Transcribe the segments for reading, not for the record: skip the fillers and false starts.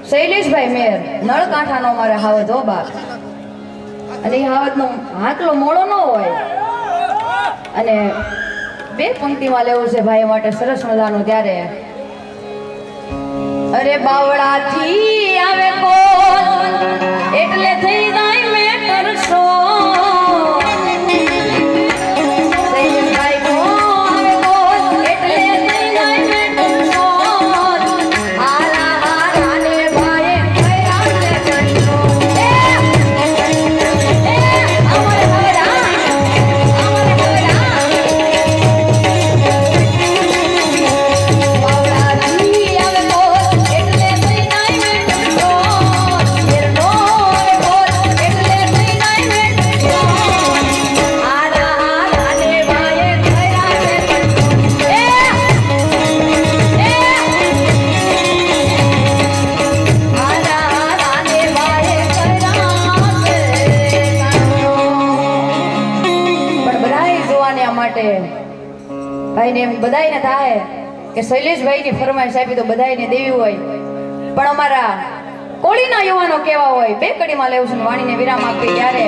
શૈલેષભાઈ મેર નળકાંઠાનો મારે હાવજ હો બાપ અને એ હાવજનો હાકલો મોળો ન હોય અને બે પંક્તિમાં લેવું છે ભાઈ માટે સરસ મજાનું ત્યારે અરે બાવળાથી આવે કોલ એટલે થઈ જાય મેટર શો ભાઈને એમ બધાયને થાય કે શૈલેષભાઈની ફરમાઈશ આપી તો બધાયને દેવી હોય પણ અમારા કોળીના યુવાનો કેવા હોય બે કડીમાં લેવું છે વાણીને વિરામ આપી ત્યારે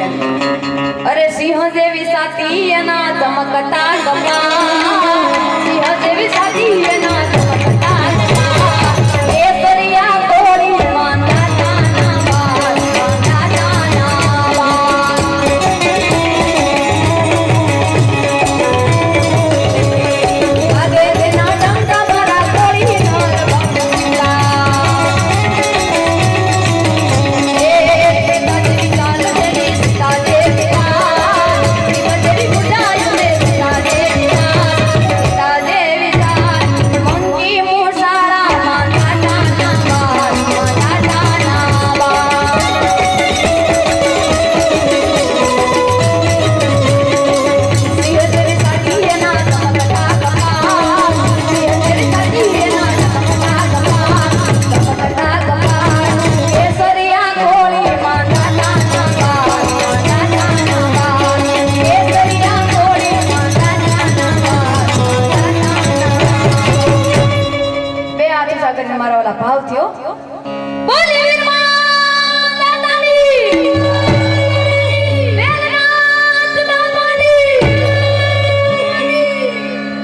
અરે સિંહ જેવી સાથી એના ચમકતા કપા સિંહ જેવી સાથી એના ચમકતા કપા એ સરિયા કોળી માતા ભાવ થયો